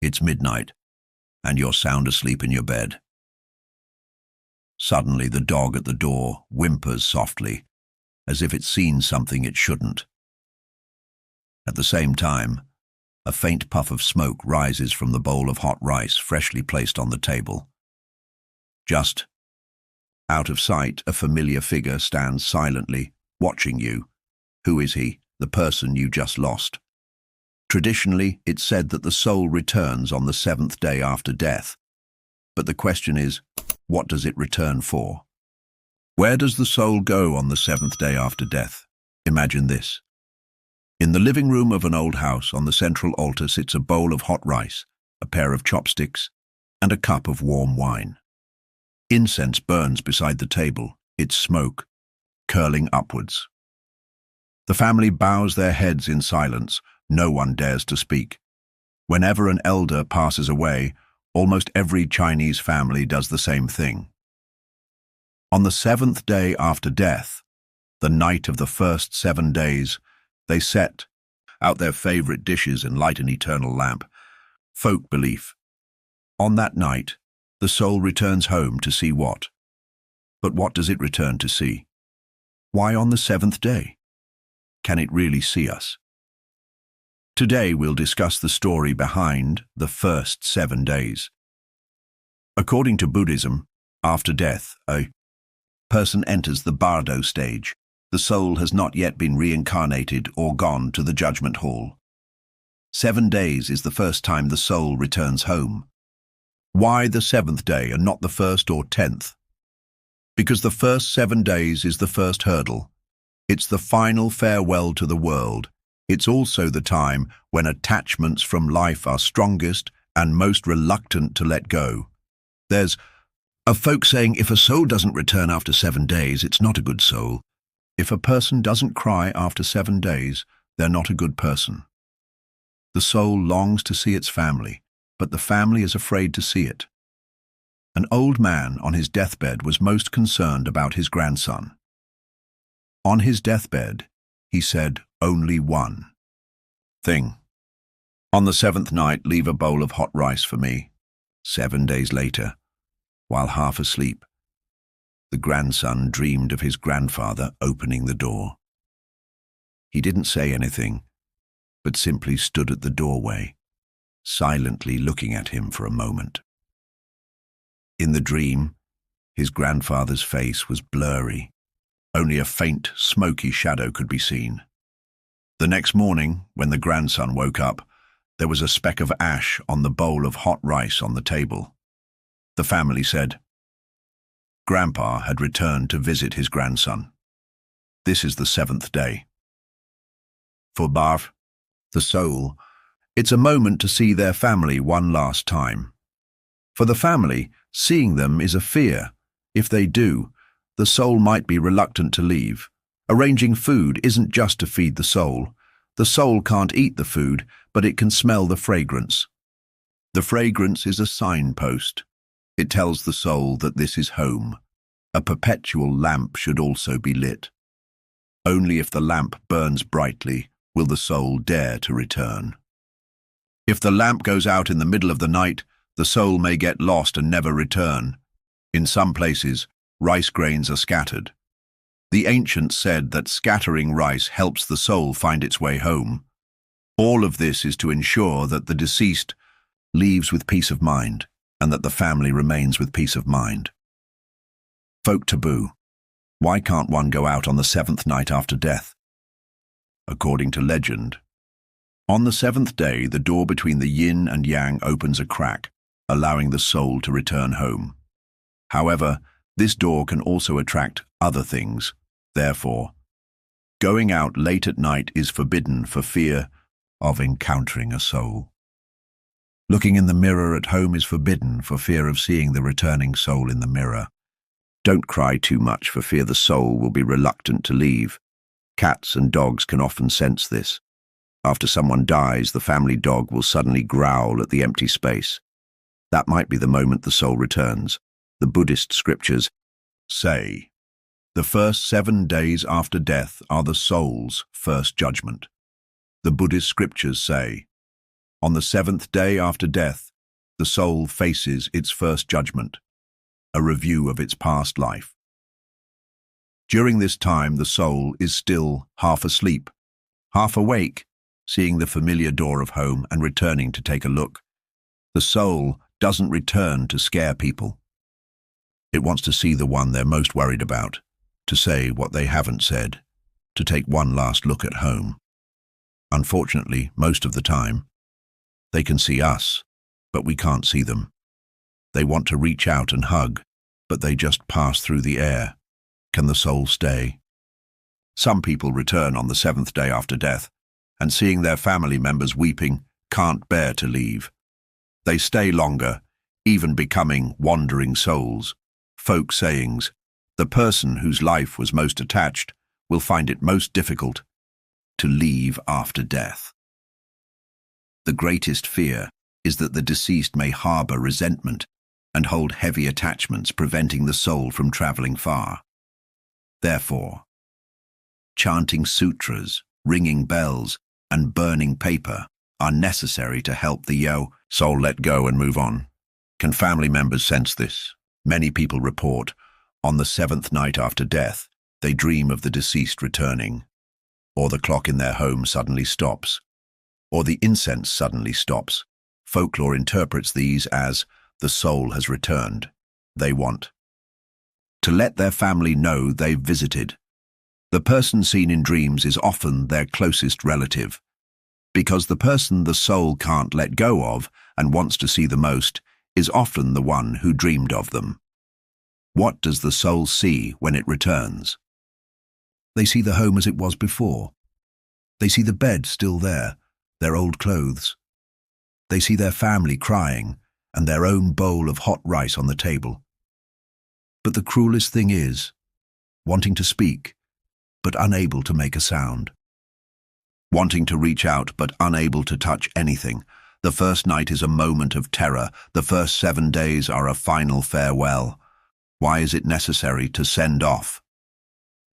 It's midnight, and you're sound asleep in your bed. Suddenly, the dog at the door whimpers softly, as if it's seen something it shouldn't. At the same time, a faint puff of smoke rises from the bowl of hot rice freshly placed on the table. Just out of sight, a familiar figure stands silently, watching you. Who is he? The person you just lost. Traditionally, it's said that the soul returns on the seventh day after death. But the question is, what does it return for? Where does the soul go on the seventh day after death? Imagine this. In the living room of an old house, on the central altar sits a bowl of hot rice, a pair of chopsticks, and a cup of warm wine. Incense burns beside the table, its smoke curling upwards. The family bows their heads in silence. No one dares to speak. Whenever an elder passes away, almost every Chinese family does the same thing. On the seventh day after death, the night of the first 7 days, they set out their favorite dishes and light an eternal lamp. Folk belief. On that night, the soul returns home to see what? But what does it return to see? Why on the seventh day? Can it really see us? Today we'll discuss the story behind the first 7 days. According to Buddhism, after death, a person enters the bardo stage. The soul has not yet been reincarnated or gone to the judgment hall. 7 days is the first time the soul returns home. Why the 7th day and not the 1st or 10th? Because the first 7 days is the first hurdle. It's the final farewell to the world. It's also the time when attachments from life are strongest and most reluctant to let go. There's a folk saying if a soul doesn't return after 7 days, it's not a good soul. If a person doesn't cry after 7 days, they're not a good person. The soul longs to see its family, but the family is afraid to see it. An old man on his deathbed was most concerned about his grandson. On his deathbed, he said only one thing. On the 7th night, leave a bowl of hot rice for me. 7 days later, while half asleep, the grandson dreamed of his grandfather opening the door. He didn't say anything, but simply stood at the doorway, silently looking at him for a moment. In the dream, his grandfather's face was blurry. Only a faint, smoky shadow could be seen. The next morning, when the grandson woke up, there was a speck of ash on the bowl of hot rice on the table. The family said, Grandpa had returned to visit his grandson. This is the 7th day. For Barf, the soul, it's a moment to see their family one last time. For the family, seeing them is a fear. If they do, the soul might be reluctant to leave. Arranging food isn't just to feed the soul. The soul can't eat the food, but it can smell the fragrance. The fragrance is a signpost. It tells the soul that this is home. A perpetual lamp should also be lit. Only if the lamp burns brightly will the soul dare to return. If the lamp goes out in the middle of the night, the soul may get lost and never return. In some places, rice grains are scattered. The ancients said that scattering rice helps the soul find its way home. All of this is to ensure that the deceased leaves with peace of mind and that the family remains with peace of mind. Folk taboo. Why can't one go out on the 7th night after death? According to legend, on the 7th day, the door between the yin and yang opens a crack, allowing the soul to return home. However, this door can also attract other things. Therefore, going out late at night is forbidden for fear of encountering a soul. Looking in the mirror at home is forbidden for fear of seeing the returning soul in the mirror. Don't cry too much for fear the soul will be reluctant to leave. Cats and dogs can often sense this. After someone dies, the family dog will suddenly growl at the empty space. That might be the moment the soul returns. The Buddhist scriptures say, the first 7 days after death are the soul's first judgment. The Buddhist scriptures say, On the seventh day after death, the soul faces its first judgment, a review of its past life. During this time, the soul is still half asleep, half awake, seeing the familiar door of home and returning to take a look. The soul doesn't return to scare people. It wants to see the one they're most worried about, to say what they haven't said, to take one last look at home. Unfortunately, most of the time, they can see us, but we can't see them. They want to reach out and hug, but they just pass through the air. Can the soul stay? Some people return on the seventh day after death, and seeing their family members weeping, can't bear to leave. They stay longer, even becoming wandering souls. Folk sayings, the person whose life was most attached will find it most difficult to leave after death. The greatest fear is that the deceased may harbor resentment and hold heavy attachments, preventing the soul from traveling far. Therefore, chanting sutras, ringing bells, and burning paper are necessary to help the soul let go and move on. Can family members sense this? Many people report, on the seventh night after death, they dream of the deceased returning, or the clock in their home suddenly stops, or the incense suddenly stops. Folklore interprets these as the soul has returned. They want to let their family know they've visited. The person seen in dreams is often their closest relative, because the person the soul can't let go of and wants to see the most is often the one who dreamed of them. What does the soul see when it returns? They see the home as it was before. They see the bed still there, their old clothes. They see their family crying and their own bowl of hot rice on the table. But the cruelest thing is, wanting to speak, but unable to make a sound. Wanting to reach out, but unable to touch anything. The first night is a moment of terror. The first 7 days are a final farewell. Why is it necessary to send off?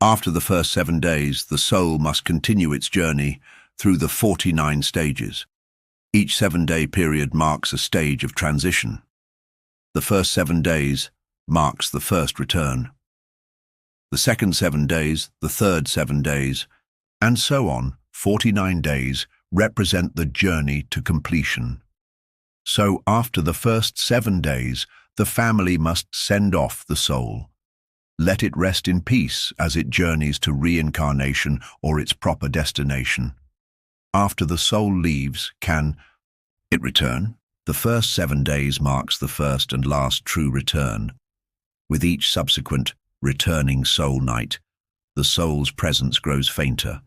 After the first 7 days, the soul must continue its journey through the 49 stages. Each 7-day period marks a stage of transition. The first 7 days marks the first return. The second 7 days, the third 7 days, and so on. 49 days represent the journey to completion. So after the first 7 days, the family must send off the soul. Let it rest in peace as it journeys to reincarnation or its proper destination. After the soul leaves, can it return? The first 7 days marks the first and last true return. With each subsequent returning soul night, the soul's presence grows fainter.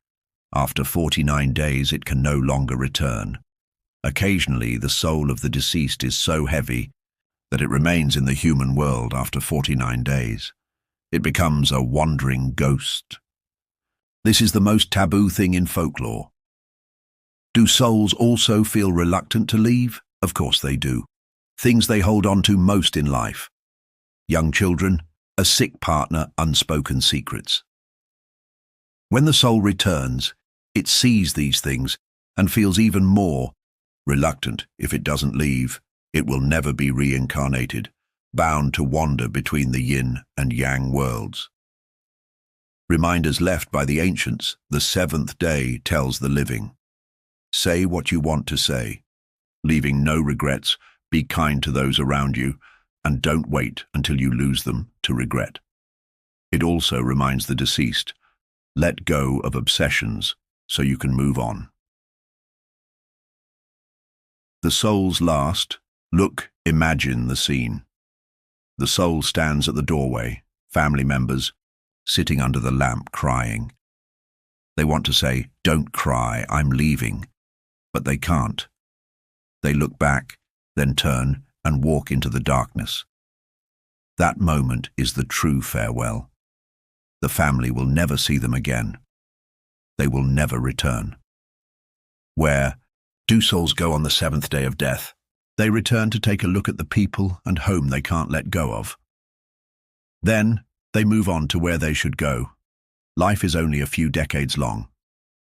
After 49 days, it can no longer return. Occasionally, the soul of the deceased is so heavy that it remains in the human world after 49 days. It becomes a wandering ghost. This is the most taboo thing in folklore. Do souls also feel reluctant to leave? Of course they do. Things they hold on to most in life. Young children, a sick partner, unspoken secrets. When the soul returns, it sees these things and feels even more reluctant. If it doesn't leave, it will never be reincarnated, bound to wander between the yin and yang worlds. Reminders left by the ancients, the seventh day tells the living. Say what you want to say, leaving no regrets, be kind to those around you, and don't wait until you lose them to regret. It also reminds the deceased, let go of obsessions so you can move on. The soul's last, look, imagine the scene. The soul stands at the doorway, family members sitting under the lamp crying. They want to say, don't cry, I'm leaving, but they can't. They look back, then turn and walk into the darkness. That moment is the true farewell. The family will never see them again. They will never return. Where do souls go on the seventh day of death? They return to take a look at the people and home they can't let go of. Then they move on to where they should go. Life is only a few decades long.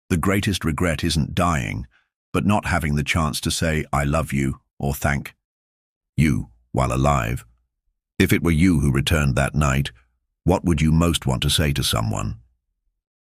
The greatest regret isn't dying, but not having the chance to say, I love you, or thank you while alive. If it were you who returned that night, what would you most want to say to someone?